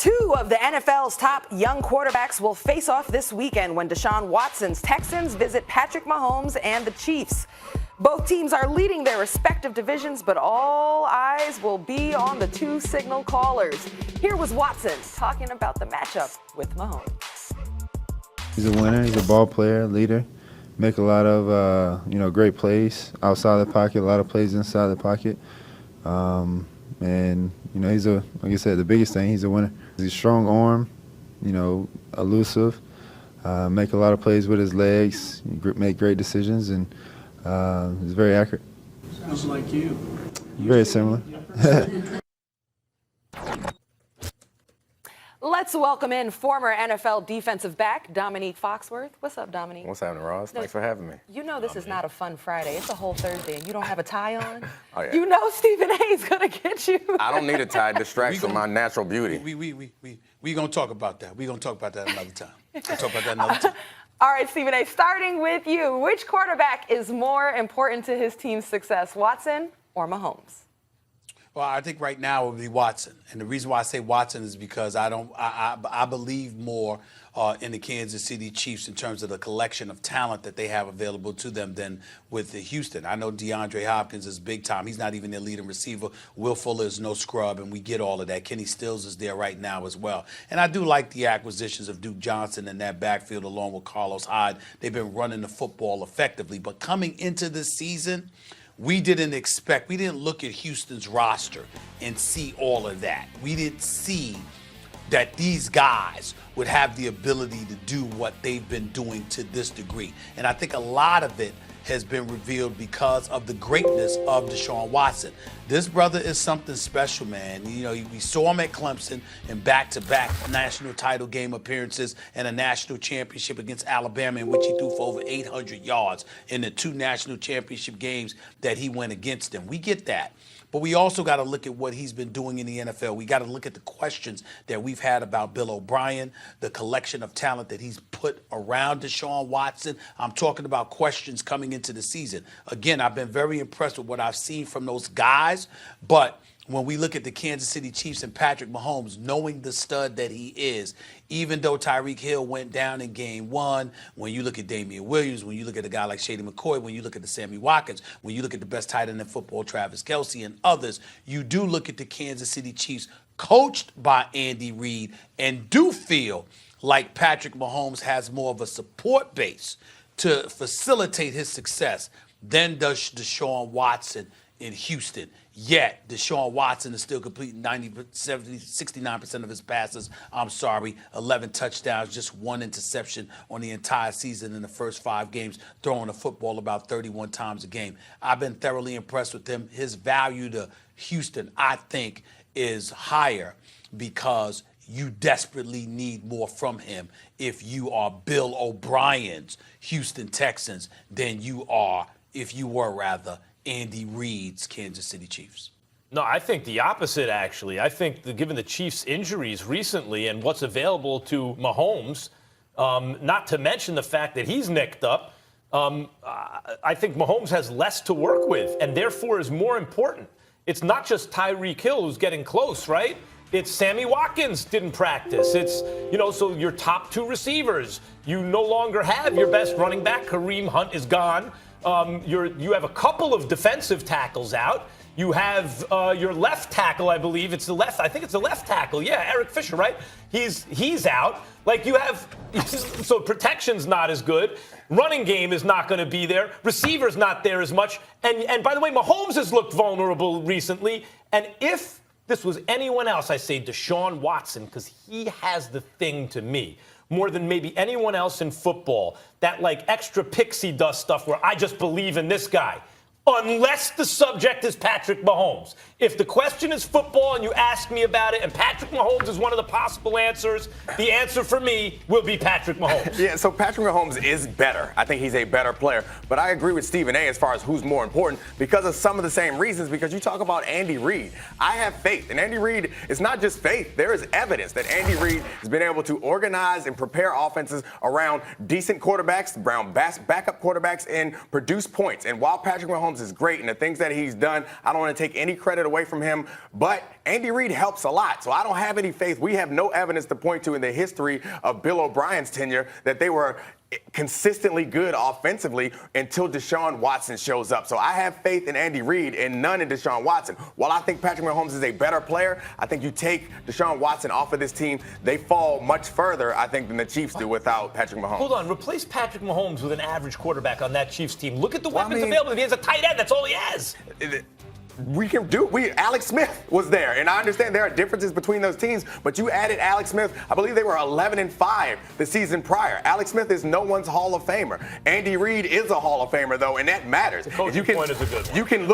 Two of the NFL's top young quarterbacks will face off this weekend when Deshaun Watson's Texans visit Patrick Mahomes and the Chiefs. Both teams are leading their respective divisions, but all eyes will be on the two signal callers. Here was Watson talking about the matchup with Mahomes. He's a winner. He's a ball player, leader. Make a lot of great plays outside the pocket, a lot of plays inside the pocket. And he's like I said, the biggest thing, he's a winner. He's a strong arm, elusive, make a lot of plays with his legs, make great decisions, and he's very accurate. Sounds like you. Very similar. Let's welcome in former NFL defensive back Domonique Foxworth. What's up, Domonique? What's happening, Ross? Thanks for having me. You know this is not a fun Friday. It's a whole Thursday, and you don't have a tie on? Oh, yeah. You know Stephen A. is going to get you. I don't need a tie. It distracts from my natural beauty. We going to talk about that. We're going to talk about that another time. We'll talk about that another time. All right, Stephen A., starting with you. Which quarterback is more important to his team's success, Watson or Mahomes? Well, I think right now it would be Watson. And the reason why I say Watson is because I believe more in the Kansas City Chiefs in terms of the collection of talent that they have available to them than with the Houston. I know DeAndre Hopkins is big time. He's not even their leading receiver. Will Fuller is no scrub, and we get all of that. Kenny Stills is there right now as well. And I do like the acquisitions of Duke Johnson in that backfield along with Carlos Hyde. They've been running the football effectively. But coming into this season, we didn't look at Houston's roster and see all of that. We didn't see that these guys would have the ability to do what they've been doing to this degree. And I think a lot of it has been revealed because of the greatness of Deshaun Watson. This brother is something special, man. We saw him at Clemson in back-to-back national title game appearances and a national championship against Alabama, in which he threw for over 800 yards in the two national championship games that he went against them. We get that. But we also got to look at what he's been doing in the NFL. We got to look at the questions that we've had about Bill O'Brien, the collection of talent that he's put around Deshaun Watson. I'm talking about questions coming into the season. Again, I've been very impressed with what I've seen from those guys. But when we look at the Kansas City Chiefs and Patrick Mahomes, knowing the stud that he is, even though Tyreek Hill went down in game one, when you look at Damian Williams, when you look at a guy like Shady McCoy, when you look at the Sammy Watkins, when you look at the best tight end in football, Travis Kelce, and others, you do look at the Kansas City Chiefs coached by Andy Reid and do feel like Patrick Mahomes has more of a support base to facilitate his success than does Deshaun Watson in Houston. Yet, Deshaun Watson is still completing 69% of his passes. 11 touchdowns, just one interception on the entire season in the first 5 games, throwing the football about 31 times a game. I've been thoroughly impressed with him. His value to Houston, I think, is higher because you desperately need more from him if you are Bill O'Brien's Houston Texans than you are, if you were rather, Andy Reid's Kansas City Chiefs. No, I think the opposite, actually. I think given the Chiefs' injuries recently and what's available to Mahomes, not to mention the fact that he's nicked up, I think Mahomes has less to work with and therefore is more important. It's not just Tyreek Hill who's getting close, right? It's Sammy Watkins didn't practice. It's, so your top 2 receivers. You no longer have your best running back. Kareem Hunt is gone. You have a couple of defensive tackles out. You have your left tackle, I believe. I think it's the left tackle. Yeah, Eric Fisher, right? He's out. Like you have, so protection's not as good. Running game is not going to be there. Receiver's not there as much. And by the way, Mahomes has looked vulnerable recently. And if this was anyone else, I say Deshaun Watson, because he has the thing to me. More than maybe anyone else in football. That like extra pixie dust stuff where I just believe in this guy. Unless the subject is Patrick Mahomes. If the question is football and you ask me about it and Patrick Mahomes is one of the possible answers, the answer for me will be Patrick Mahomes. Yeah, so Patrick Mahomes is better. I think he's a better player. But I agree with Stephen A. as far as who's more important because of some of the same reasons. Because you talk about Andy Reid. I have faith. And Andy Reid, it's not just faith. There is evidence that Andy Reid has been able to organize and prepare offenses around decent quarterbacks, around backup quarterbacks, and produce points. And while Patrick Mahomes is great and the things that he's done, I don't want to take any credit away from him. But Andy Reid helps a lot. So I don't have any faith. We have no evidence to point to in the history of Bill O'Brien's tenure that they were consistently good offensively until Deshaun Watson shows up. So I have faith in Andy Reid and none in Deshaun Watson. While I think Patrick Mahomes is a better player, I think you take Deshaun Watson off of this team, they fall much further, I think, than the Chiefs do without Patrick Mahomes. Hold on. Replace Patrick Mahomes with an average quarterback on that Chiefs team. Look at the weapons available. He has a tight end. That's all he has. Alex Smith was there, and I understand there are differences between those teams, but you added Alex Smith. I believe they were 11-5 the season prior. Alex Smith is no one's Hall of Famer. Andy Reid is a Hall of Famer, though, and that matters. The coaching point is a good one. You can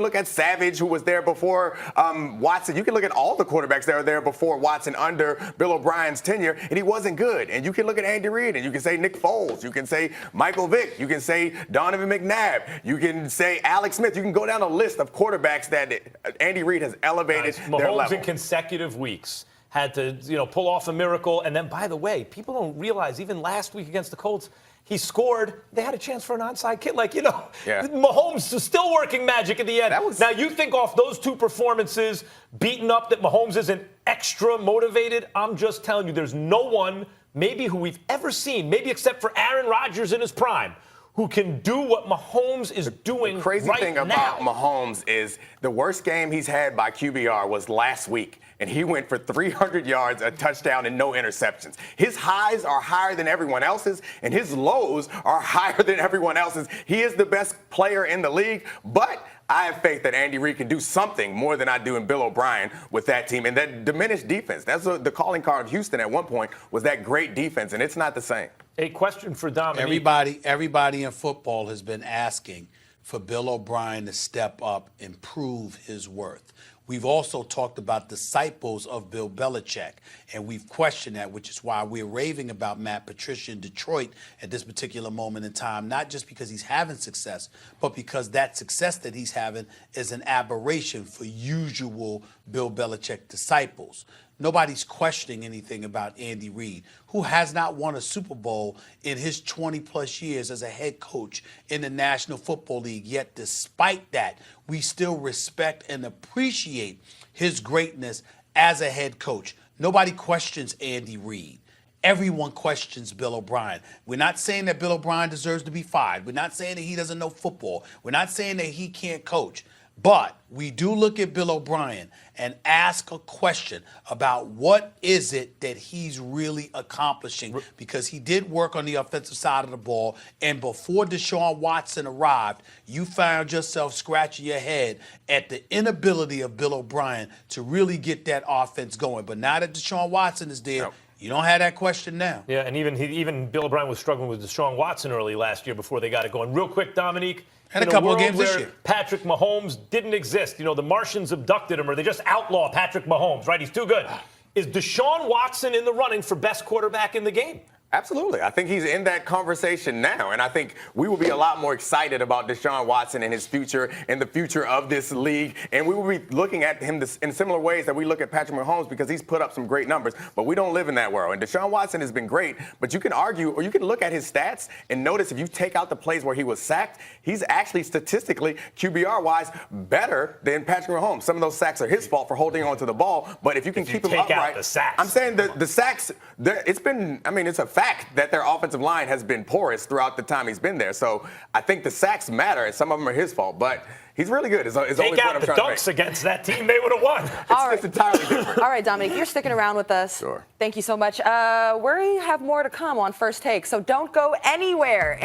look at Savage, who was there before Watson. You can look at all the quarterbacks that were there before Watson under Bill O'Brien's tenure, and he wasn't good. And you can look at Andy Reid, and you can say Nick Foles. You can say Michael Vick. You can say Donovan McNabb. You can say Alex Smith. You can go down a list of quarterbacks that Andy Reid has elevated their Mahomes level. in consecutive weeks had to, pull off a miracle. And then, by the way, people don't realize even last week against the Colts, he scored. They had a chance for an onside kick. Mahomes is still working magic at the end. Now, you think off those two performances, beaten up, that Mahomes isn't extra motivated? I'm just telling you, there's no one, maybe who we've ever seen, maybe except for Aaron Rodgers in his prime, who can do what Mahomes is doing right now. The crazy thing about Mahomes is the worst game he's had by QBR was last week, and he went for 300 yards, a touchdown, and no interceptions. His highs are higher than everyone else's, and his lows are higher than everyone else's. He is the best player in the league, but I have faith that Andy Reid can do something more than I do in Bill O'Brien with that team. And that diminished defense, that's the calling card of Houston at one point, was that great defense, and it's not the same. A question for Dominique. Everybody in football has been asking for Bill O'Brien to step up and prove his worth. We've also talked about disciples of Bill Belichick, and we've questioned that, which is why we're raving about Matt Patricia in Detroit at this particular moment in time, not just because he's having success, but because that success that he's having is an aberration for usual Bill Belichick disciples. Nobody's questioning anything about Andy Reid, who has not won a Super Bowl in his 20-plus years as a head coach in the National Football League. Yet, despite that, we still respect and appreciate his greatness as a head coach. Nobody questions Andy Reid. Everyone questions Bill O'Brien. We're not saying that Bill O'Brien deserves to be fired. We're not saying that he doesn't know football. We're not saying that he can't coach. But we do look at Bill O'Brien and ask a question about what is it that he's really accomplishing, because he did work on the offensive side of the ball, and before Deshaun Watson arrived, you found yourself scratching your head at the inability of Bill O'Brien to really get that offense going. But now that Deshaun Watson is there, you don't have that question now. Yeah, and even Bill O'Brien was struggling with Deshaun Watson early last year before they got it going. Real quick, Dominique. Had a couple of games this where year. Patrick Mahomes didn't exist. The Martians abducted him, or they just outlaw Patrick Mahomes, right? He's too good. Is Deshaun Watson in the running for best quarterback in the game? Absolutely. I think he's in that conversation now, and I think we will be a lot more excited about Deshaun Watson and his future and the future of this league, and we will be looking at him in similar ways that we look at Patrick Mahomes, because he's put up some great numbers, but we don't live in that world. And Deshaun Watson has been great, but you can argue, or you can look at his stats and notice if you take out the plays where he was sacked, he's actually statistically, QBR-wise, better than Patrick Mahomes. Some of those sacks are his fault for holding on to the ball, but if you can keep him upright, out the sacks. I'm saying the sacks, it's a fact that their offensive line has been porous throughout the time he's been there. So I think the sacks matter, and some of them are his fault. But he's really good. Take out the dunks against that team, they would have won. It's entirely different. All right, Dominique, you're sticking around with us. Sure. Thank you so much. We have more to come on First Take, so don't go anywhere.